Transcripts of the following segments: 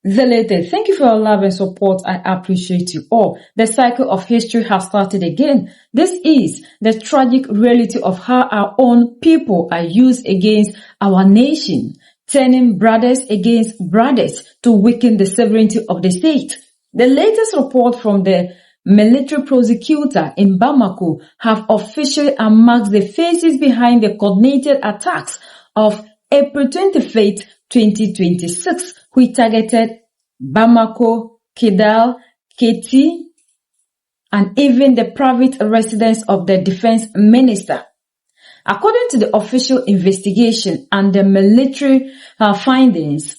Zelete, thank you for your love and support. I appreciate you all. The cycle of history has started again. This is the tragic reality of how our own people are used against our nation, turning brothers against brothers to weaken the sovereignty of the state. The latest report from the military prosecutor in Bamako have officially unmasked the faces behind the coordinated attacks of April 25th, 2026, which targeted Bamako, Kidal, Keti, and even the private residence of the defense minister. According to the official investigation and the military findings,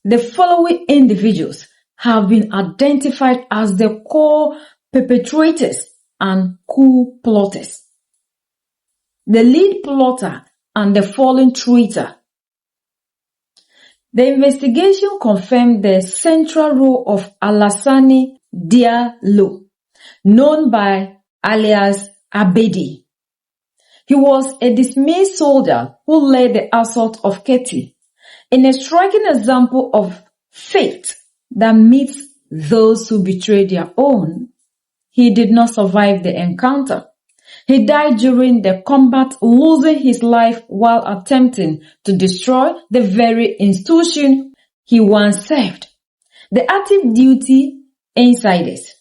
the following individuals have been identified as the core perpetrators and coup plotters. The lead plotter and the fallen traitor. The investigation confirmed the central role of Alassane Diallo, known by alias Abedi. He was a dismissed soldier who led the assault of Keti, in a striking example of fate that meets those who betray their own. He did not survive the encounter. He died during the combat, losing his life while attempting to destroy the very institution he once served. The active duty insiders.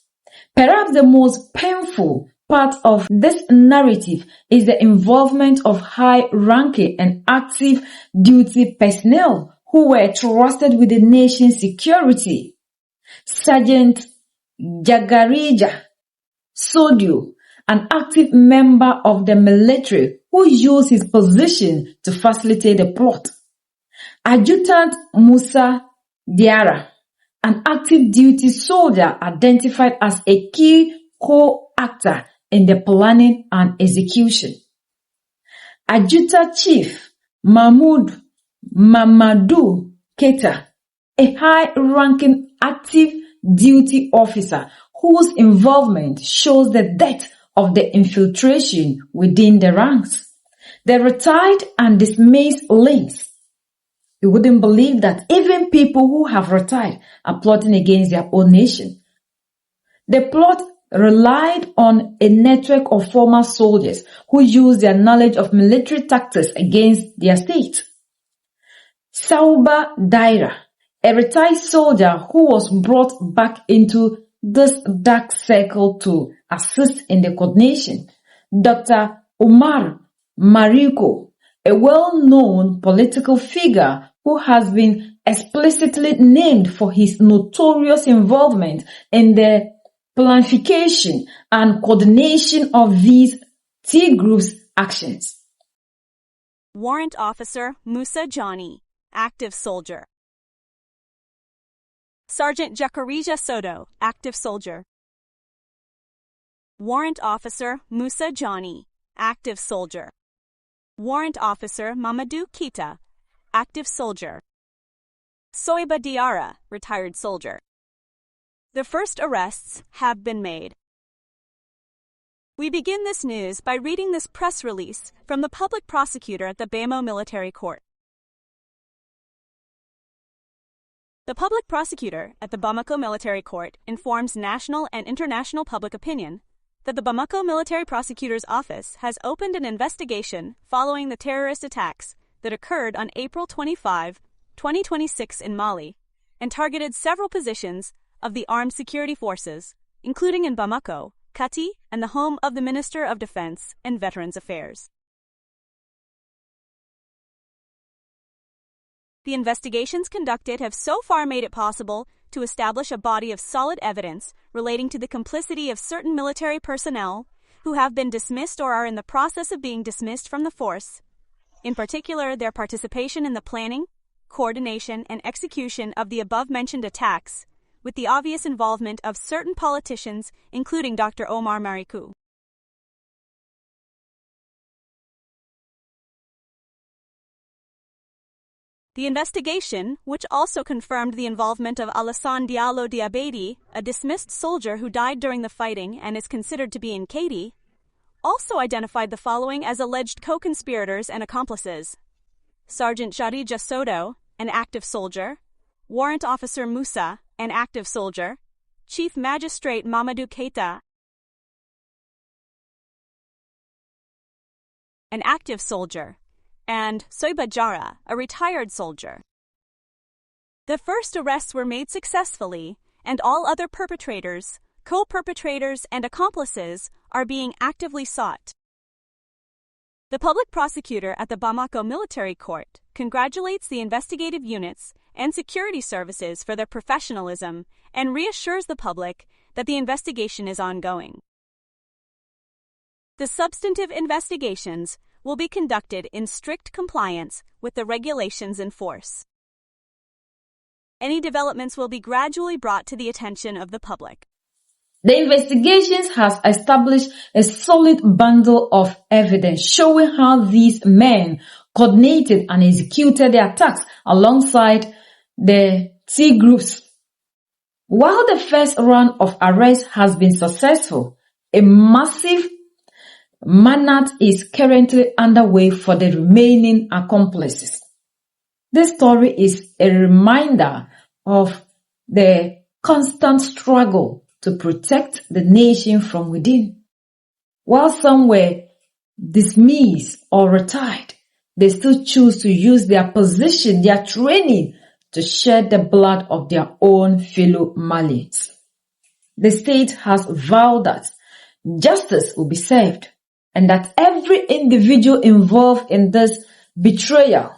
Perhaps the most painful part of this narrative is the involvement of high-ranking and active duty personnel who were trusted with the nation's security. Sergeant Jagarija Sodio, an active member of the military who used his position to facilitate the plot. Adjutant Musa Diarra, an active duty soldier identified as a key co-actor in the planning and execution. Adjutant Chief Mahmoud Mamadou Keita, a high-ranking active duty officer whose involvement shows the depth of the infiltration within the ranks. The retired and dismissed links. You wouldn't believe that even people who have retired are plotting against their own nation. The plot relied on a network of former soldiers who used their knowledge of military tactics against their state. Sauba Daira, a retired soldier who was brought back into this dark circle to assist in the coordination. Dr. Omar Mariko, a well-known political figure who has been explicitly named for his notorious involvement in the planification and coordination of these T groups' actions. Warrant Officer Musa Johnny, active soldier. Sergeant Jacarija Soto, active soldier. Warrant Officer Musa Johnny, active soldier. Warrant Officer Mamadou Kita, active soldier. Soiba Diarra, retired soldier. The first arrests have been made. We begin this news by reading this press release from the public prosecutor at the Bamo Military Court. The public prosecutor at the Bamako Military Court informs national and international public opinion that the Bamako Military Prosecutor's Office has opened an investigation following the terrorist attacks that occurred on April 25, 2026 in Mali and targeted several positions of the armed security forces, including in Bamako, Kati, and the home of the Minister of Defense and Veterans Affairs. The investigations conducted have so far made it possible to establish a body of solid evidence relating to the complicity of certain military personnel who have been dismissed or are in the process of being dismissed from the force, in particular their participation in the planning, coordination, and execution of the above-mentioned attacks, with the obvious involvement of certain politicians, including Dr. Omar Marikou. The investigation, which also confirmed the involvement of Alassane Diallo Diabedi, a dismissed soldier who died during the fighting and is considered to be in Kati, also identified the following as alleged co-conspirators and accomplices: Sergeant Jarija Soto, an active soldier; Warrant Officer Musa, an active soldier, Chief Magistrate Mamadou Keita, an active soldier, and Soiba Jara, a retired soldier. The first arrests were made successfully, and all other perpetrators, co-perpetrators, and accomplices are being actively sought. The public prosecutor at the Bamako Military Court congratulates the investigative units and security services for their professionalism and reassures the public that the investigation is ongoing. The substantive investigations will be conducted in strict compliance with the regulations in force. Any developments will be gradually brought to the attention of the public. The investigations has established a solid bundle of evidence showing how these men coordinated and executed the attacks alongside the T groups. While the first round of arrests has been successful, a massive manhunt is currently underway for the remaining accomplices. This story is a reminder of the constant struggle to protect the nation from within. While some were dismissed or retired, they still choose to use their position, their training, to shed the blood of their own fellow Malians. The state has vowed that justice will be served and that every individual involved in this betrayal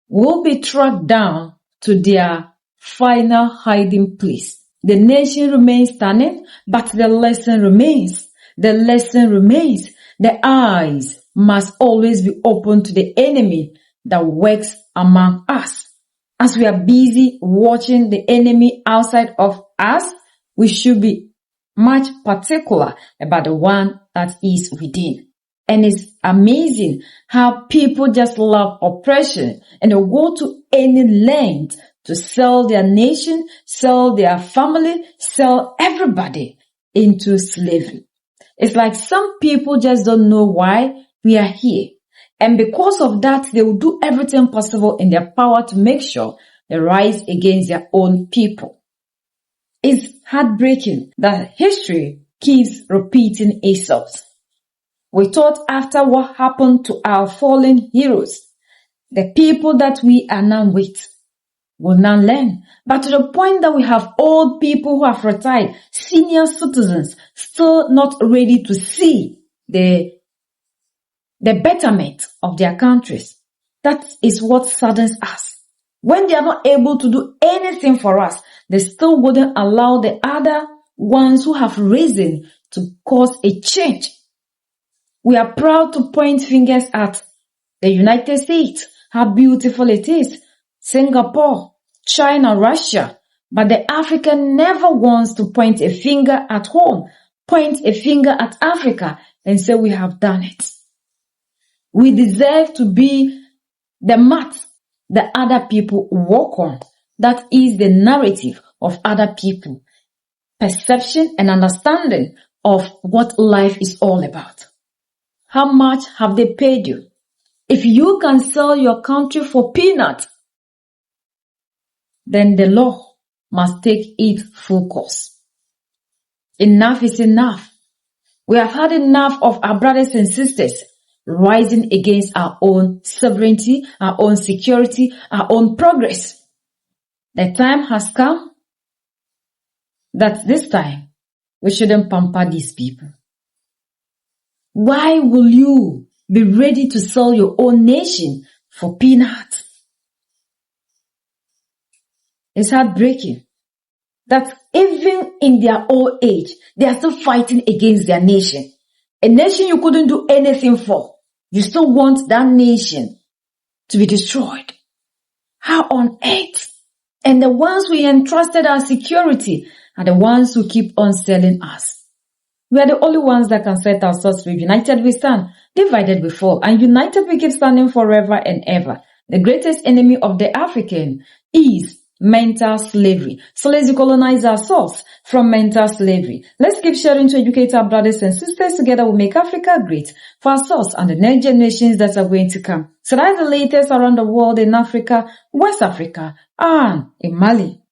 will be tracked down to their final hiding place. The nation remains standing, but the lesson remains. The lesson remains. The eyes must always be open to the enemy that works among us. As we are busy watching the enemy outside of us, we should be much particular about the one that is within. And it's amazing how people just love oppression and they'll go to any length to sell their nation, sell their family, sell everybody into slavery. It's like some people just don't know why we are here. And because of that, they will do everything possible in their power to make sure they rise against their own people. It's heartbreaking that history keeps repeating itself. We thought after what happened to our fallen heroes, the people that we are now with will now learn. But to the point that we have old people who have retired, senior citizens, still not ready to see the betterment of their countries. That is what saddens us. When they are not able to do anything for us, they still wouldn't allow the other ones who have risen to cause a change. We are proud to point fingers at the United States, how beautiful it is, Singapore, China, Russia, but the African never wants to point a finger at home, point a finger at Africa and say we have done it. We deserve to be the mat that other people walk on. That is the narrative of other people, perception and understanding of what life is all about. How much have they paid you? If you can sell your country for peanuts, then the law must take its full course. Enough is enough. We have had enough of our brothers and sisters rising against our own sovereignty, our own security, our own progress. The time has come that this time we shouldn't pamper these people. Why will you be ready to sell your own nation for peanuts? It's heartbreaking that even in their old age, they are still fighting against their nation. A nation you couldn't do anything for. You still want that nation to be destroyed. How on earth? And the ones we entrusted our security are the ones who keep on selling us. We are the only ones that can set ourselves free. United we stand, divided we fall, and united we keep standing forever and ever. The greatest enemy of the African is mental slavery. So let's decolonize ourselves from mental slavery. Let's keep sharing to educate our brothers and sisters. Together we'll make Africa great for ourselves and the next generations that are going to come. So that's the latest around the world in Africa, West Africa, and in Mali.